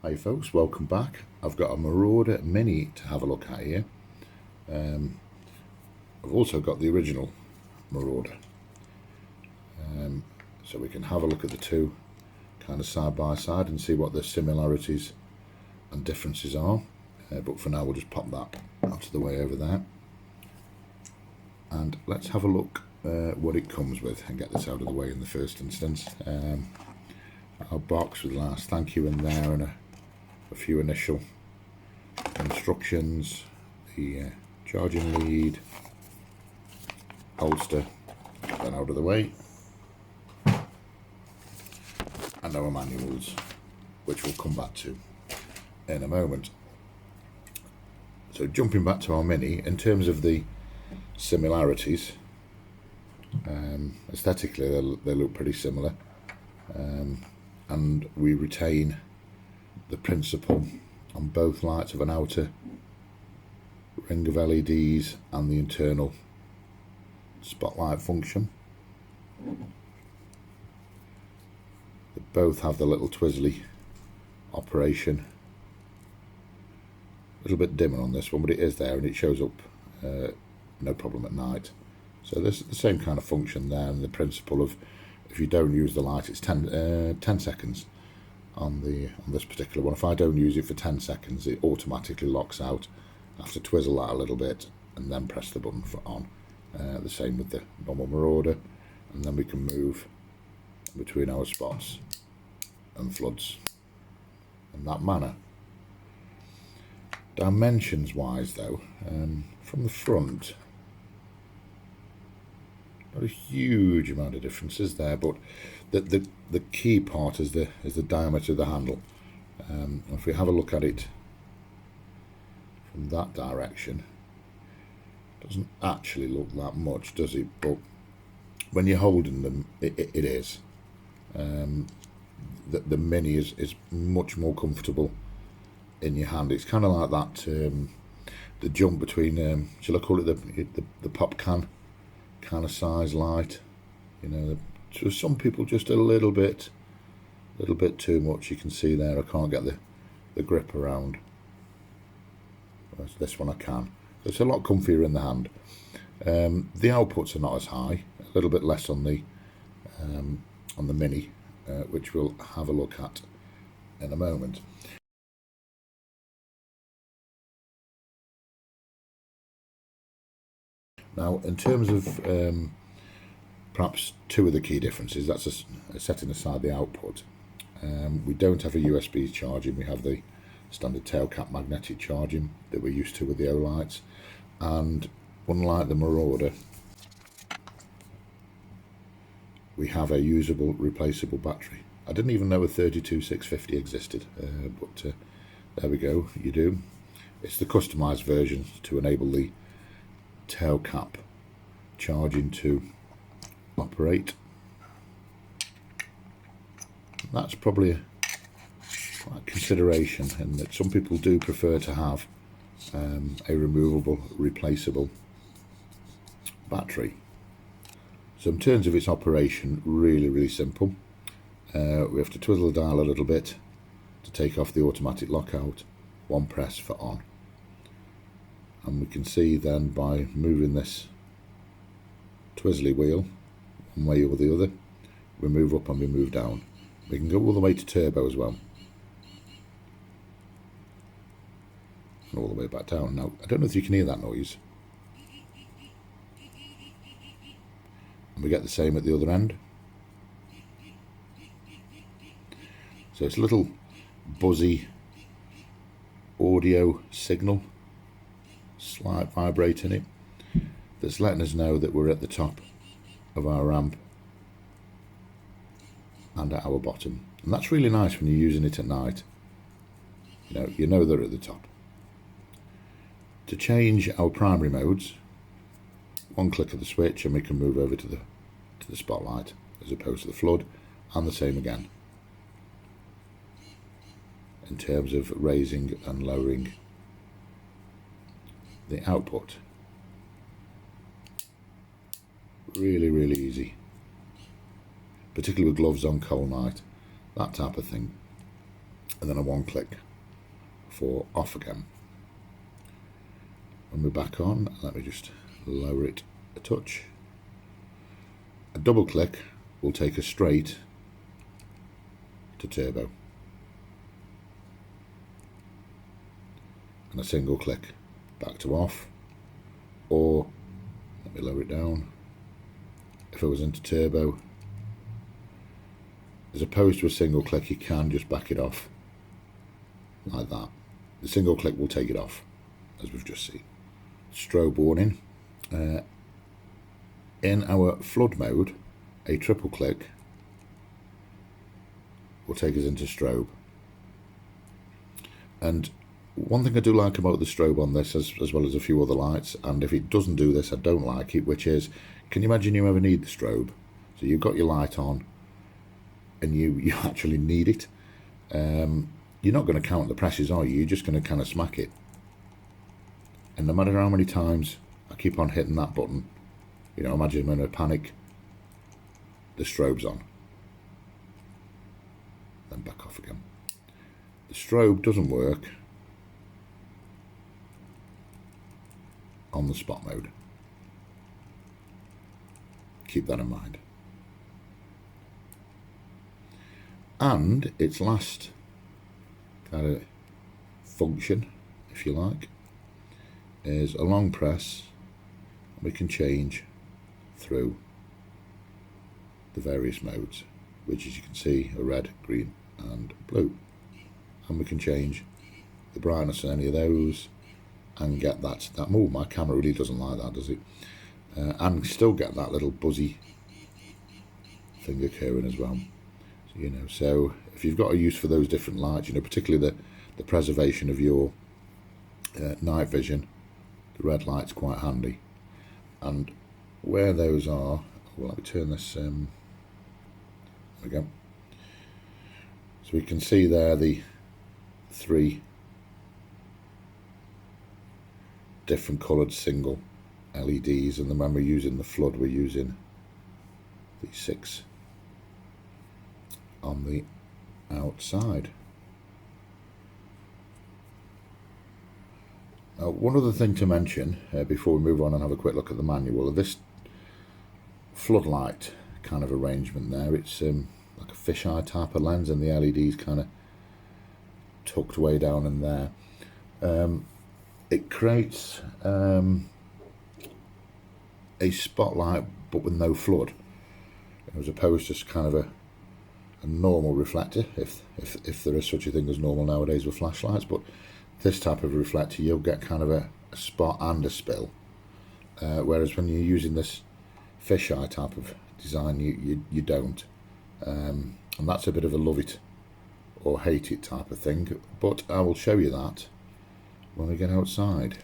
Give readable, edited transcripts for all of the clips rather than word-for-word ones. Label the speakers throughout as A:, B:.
A: Hi folks, welcome back. I've got a Marauder Mini to have a look at here. I've also got the original Marauder, so we can have a look at the two kind of side by side and see what the similarities and differences are. But for now we'll just pop that out of the way over there, and let's have a look what it comes with and get this out of the way in the first instance. Our box with a last thank you in there and a few initial instructions, the charging lead, holster, then out of the way, and our manuals, which we'll come back to in a moment. So jumping back to our Mini, in terms of the similarities, aesthetically they look pretty similar, and we retain the principle on both lights of an outer ring of LEDs and the internal spotlight function. They both have the little twizzly operation. A little bit dimmer on this one, but it is there and it shows up no problem at night. So there's the same kind of function there, and the principle of if you don't use the light, it's 10 seconds on this particular one. If I don't use it for 10 seconds, it automatically locks out. I have to twizzle that a little bit and then press the button for on. The same with the normal Marauder, and then we can move between our spots and floods in that manner. Dimensions wise though, from the front, not a huge amount of differences there, but the key part is the diameter of the handle. If we have a look at it from that direction, it doesn't actually look that much, does it? But when you're holding them, it is. The Mini is much more comfortable in your hand. It's kind of like that the jump between shall I call it the pop can kind of size light, you know. So some people just a little bit too much. You can see there I can't get the grip around, whereas this one I can. So it's a lot comfier in the hand. The outputs are not as high, a little bit less on the Mini, which we'll have a look at in a moment. Now, in terms of perhaps two of the key differences, that's setting aside the output. We don't have a USB charging, we have the standard tail cap magnetic charging that we're used to with the Olights, and unlike the Marauder, we have a usable replaceable battery. I didn't even know a 32650 existed, but there we go, you do. It's the customized version to enable the tail cap charging to operate. That's probably a consideration, in that some people do prefer to have a removable, replaceable battery. So in terms of its operation, really simple. We have to twiddle the dial a little bit to take off the automatic lockout, one press for on. And we can see then by moving this twizzly wheel one way or the other, we move up and we move down. We can go all the way to turbo as well, and all the way back down. Now I don't know if you can hear that noise, and we get the same at the other end. So it's a little buzzy audio signal, slight vibrate in it, that's letting us know that we're at the top of our ramp and at our bottom. And that's really nice when you're using it at night. You know they're at the top. To change our primary modes, one click of the switch and we can move over to the spotlight as opposed to the flood, and the same again in terms of raising and lowering the output. Really easy, particularly with gloves on, cold night, that type of thing. and then a 1 click for off again. When we're back on, let me just lower it a touch. A double click will take us straight to turbo, and a single click back to off, or let me lower it down. If I was into turbo, as opposed to a single click, you can just back it off like that. The single click will take it off, as we've just seen. Strobe warning. In our flood mode, a triple click will take us into strobe. And one thing I do like about the strobe on this, as well as a few other lights, and if it doesn't do this I don't like it, which is, can you imagine you ever need the strobe? So you've got your light on and you actually need it. You're not going to count the presses, are you? You're just going to kind of smack it. And no matter how many times I keep on hitting that button, you know, imagine I'm in a panic, the strobe's on. Then back off again. The strobe doesn't work on the spot mode. Keep that in mind. And its last kind of function, if you like, is a long press. We can change through the various modes, which, as you can see, are red, green and blue. And we can change the brightness on any of those and get that move. My camera really doesn't like that, does it? And still get that little buzzy thing occurring as well. So, you know, so if you've got a use for those different lights, you know, particularly the preservation of your night vision, the red light's quite handy. And where those are, well, let me turn this, there we go. So we can see there the 3 different coloured single LEDs, and then when we're using the flood we're using the 6 on the outside. Now, one other thing to mention before we move on and have a quick look at the manual of this floodlight kind of arrangement there, it's like a fisheye type of lens, and the LEDs kind of tucked way down in there. It creates a spotlight but with no flood, as opposed to kind of a normal reflector, if there is such a thing as normal nowadays with flashlights. But this type of reflector, you'll get kind of a spot and a spill, whereas when you're using this fisheye type of design, you don't, and that's a bit of a love it or hate it type of thing, but I will show you that when we get outside.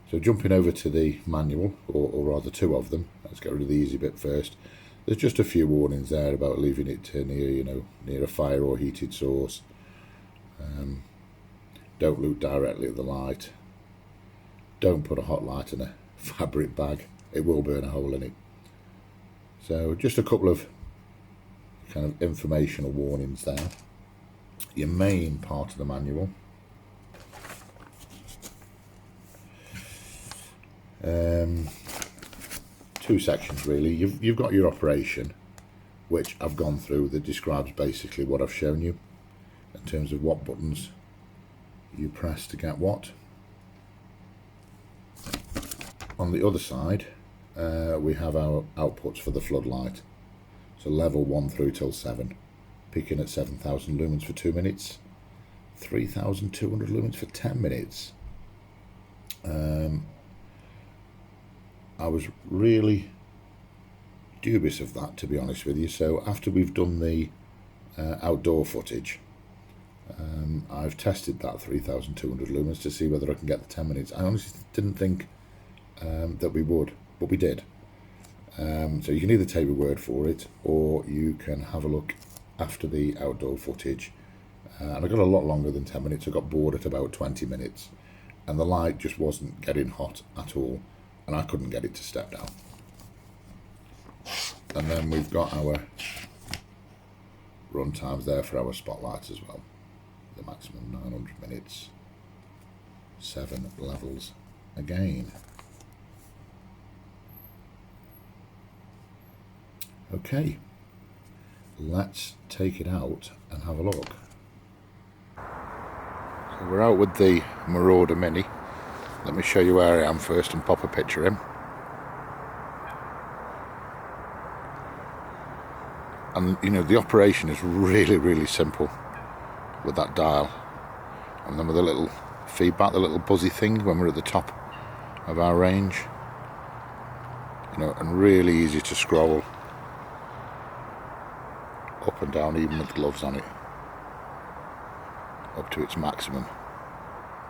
A: So jumping over to the manual, or rather 2 of them, let's get rid of the easy bit first. There's just a few warnings there about leaving it near, you know, near a fire or heated source. Don't look directly at the light. Don't put a hot light in a fabric bag, it will burn a hole in it. So just a couple of kind of informational warnings there. Your main part of the manual. 2 sections really. You've got your operation, which I've gone through, that describes basically what I've shown you in terms of what buttons you press to get what. On the other side, we have our outputs for the floodlight. So level 1 through till 7, peaking at 7,000 lumens for 2 minutes, 3,200 lumens for 10 minutes. I was really dubious of that, to be honest with you. So after we've done the outdoor footage, I've tested that 3,200 lumens to see whether I can get the 10 minutes. I honestly didn't think that we would, but we did. So you can either take my word for it, or you can have a look after the outdoor footage. And I got a lot longer than 10 minutes. I got bored at about 20 minutes, and the light just wasn't getting hot at all, and I couldn't get it to step down. And then we've got our run times there for our spotlights as well. the maximum 900 minutes, 7 levels again. Okay, let's take it out and have a look. So we're out with the Marauder Mini. Let me show you where I am first and pop a picture in. And you know, the operation is really simple with that dial, and then with a little feedback, the little buzzy thing when we're at the top of our range, you know, and really easy to scroll up and down even with gloves on it up to its maximum.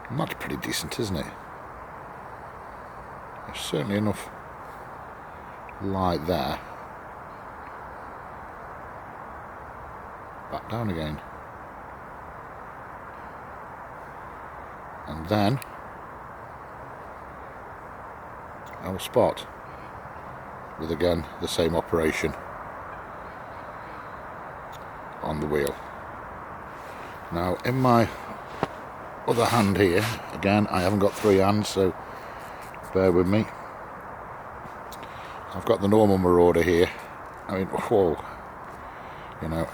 A: And that's pretty decent, isn't it? There's certainly enough light there. Back down again. And then our spot with again the same operation on the wheel. Now in my other hand here, again I haven't got 3 hands, so bear with me. I've got the normal Marauder here. I mean, whoa, you know,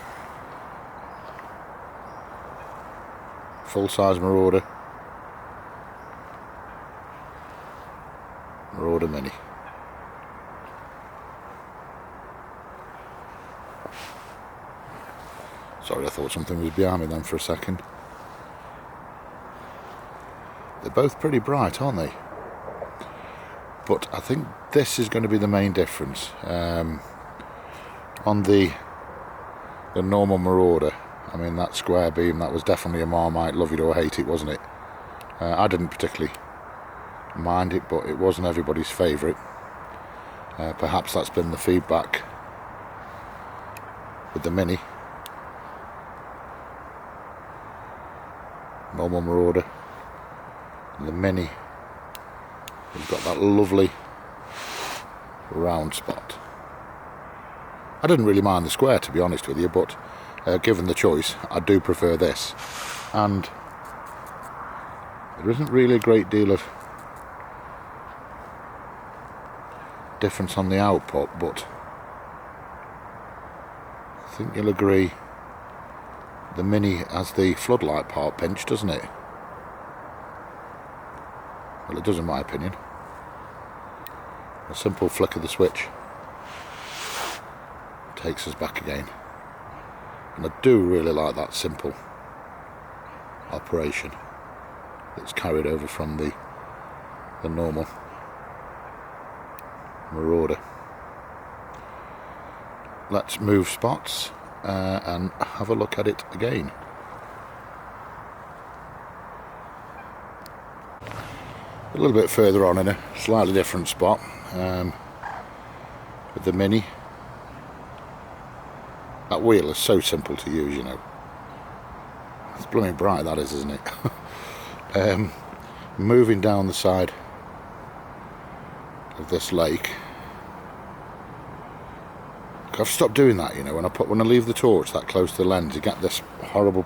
A: full size Marauder Mini. Sorry, I thought something was behind me then for a second. They're both pretty bright, aren't they? But I think this is going to be the main difference. On the normal Marauder, I mean, that square beam, that was definitely a Marmite, love it or hate it, wasn't it? I didn't particularly mind it, but it wasn't everybody's favourite. Perhaps that's been the feedback with the Mini. Normal Marauder. And the Mini has got that lovely round spot. I didn't really mind the square, to be honest with you, but given the choice, I do prefer this. And there isn't really a great deal of difference on the output, but I think you'll agree the Mini has the floodlight part pinched, doesn't it? Well, it does in my opinion. A simple flick of the switch takes us back again, and I do really like that simple operation that's carried over from the normal Marauder. Let's move spots and have a look at it again. A little bit further on in a slightly different spot with the Mini. That wheel is so simple to use, you know. It's blooming bright, that is, isn't it? Moving down the side of this lake. I've stopped doing that, you know. When I leave the torch that close to the lens, you get this horrible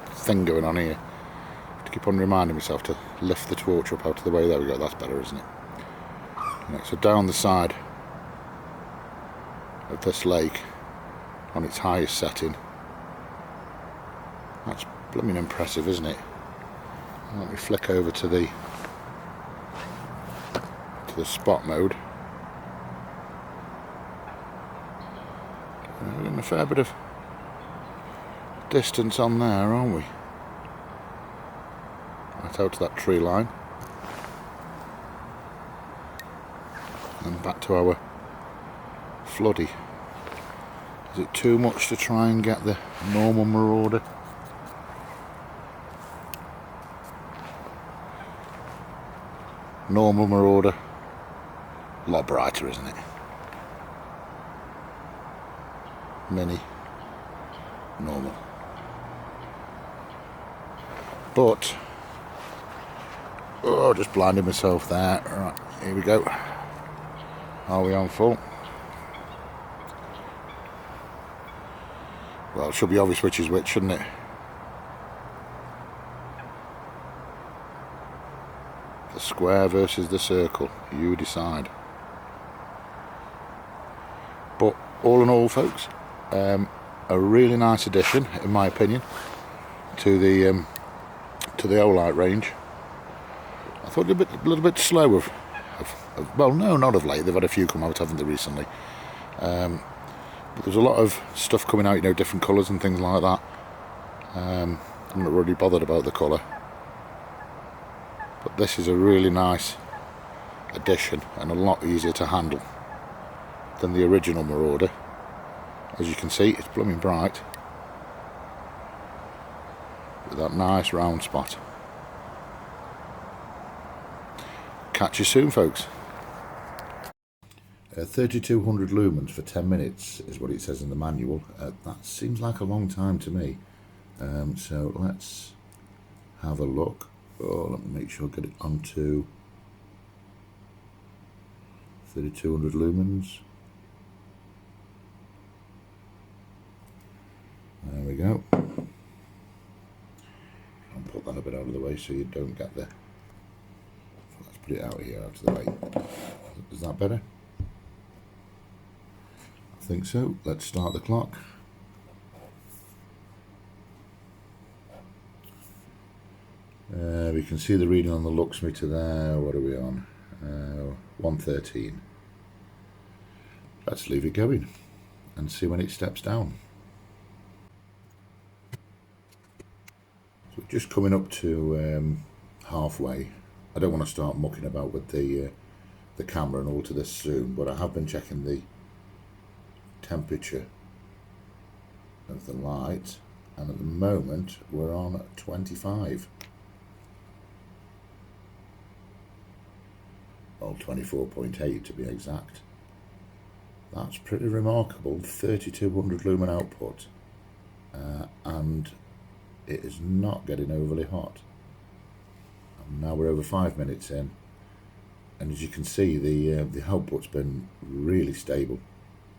A: thing going on here. I have to keep on reminding myself to lift the torch up out of the way. There we go. That's better, isn't it? You know, so down the side of this lake on its highest setting. That's blooming impressive, isn't it? Let me flick over to the spot mode. We're getting a fair bit of distance on there, aren't we? Right out to that tree line. And back to our floodie. Is it too much to try and get the normal Marauder? Normal Marauder. A lot brighter, isn't it? Mini. Normal. But, oh, just blinded myself there. Right, here we go. Are we on full? Well, it should be obvious which is which, shouldn't it? The square versus the circle, you decide. But all in all, folks, a really nice addition, in my opinion, to the Olight range. I thought a little bit slow well, no, not of late. They've had a few come out, haven't they, recently? But there's a lot of stuff coming out, you know, different colours and things like that. I'm not really bothered about the colour, but this is a really nice addition and a lot easier to handle than the original Marauder. As you can see, it's blooming bright with that nice round spot. Catch you soon, folks. 3200 lumens for 10 minutes is what it says in the manual. That seems like a long time to me. So let's have a look. Oh, let me make sure I get it onto 3200 lumens. There we go. I'll put that a bit out of the way so you don't get there. Let's put it out here, out of the way. Is that better? I think so. Let's start the clock. We can see the reading on the lux meter there. What are we on? 113. Let's leave it going and see when it steps down. So just coming up to halfway. I don't want to start mucking about with the camera and all to this soon, but I have been checking the temperature of the light, and at the moment we're on 25. Well, 24.8 to be exact. That's pretty remarkable. 3200 lumen output, and it is not getting overly hot. And now we're over 5 minutes in, and as you can see, the output's been really stable.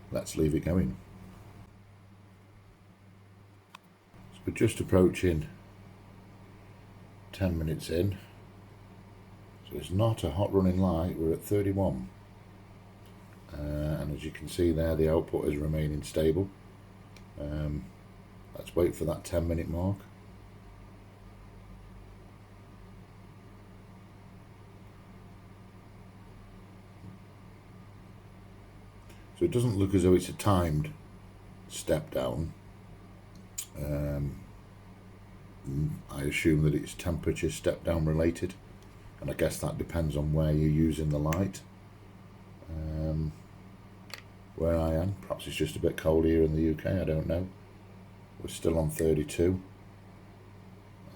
A: Let's leave it going. So we're just approaching 10 minutes in. So it's not a hot running light, we're at 31. And as you can see there, the output is remaining stable. Let's wait for that 10-minute mark. So it doesn't look as though it's a timed step down. I assume that it's temperature step down related, and I guess that depends on where you're using the light. Where I am, perhaps it's just a bit cold here in the UK, I don't know. We're still on 32.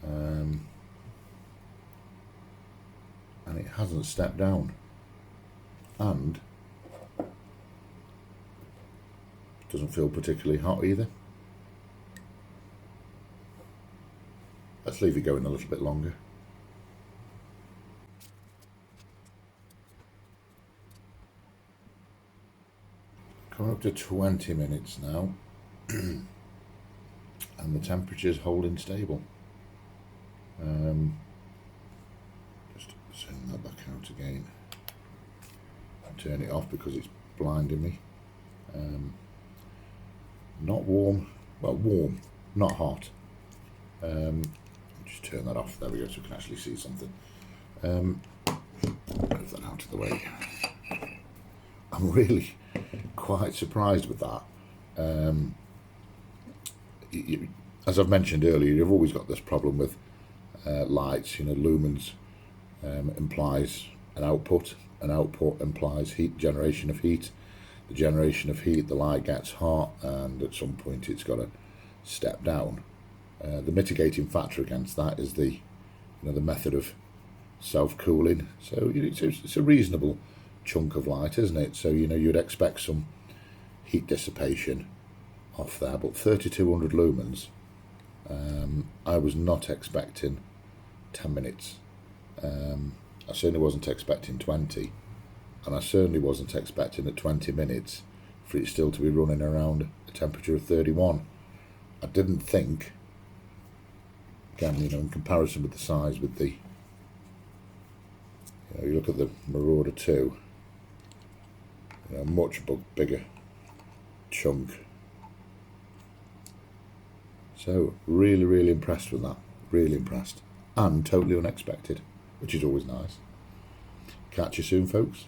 A: And it hasn't stepped down. And doesn't feel particularly hot either. Let's leave it going a little bit longer. Coming up to 20 minutes now, and the temperature's holding stable. Just send that back out again. Turn it off because it's blinding me. Not warm, well, warm, not hot. Just turn that off. There we go, so we can actually see something. Move that out of the way. I'm really quite surprised with that. As I've mentioned earlier, you've always got this problem with lights. You know, lumens implies an output implies heat, generation of heat. The generation of heat, the light gets hot, and at some point it's got to step down. The mitigating factor against that is the method of self-cooling. So it's a reasonable chunk of light, isn't it? So you'd expect some heat dissipation off there, but 3200 lumens, I was not expecting 10 minutes. I certainly wasn't expecting 20, and I certainly wasn't expecting at 20 minutes for it still to be running around a temperature of 31. I didn't think, again, in comparison with the size with the You look at the Marauder 2, much bigger chunk. So really impressed with that, really impressed, and totally unexpected, which is always nice. Catch you soon, folks.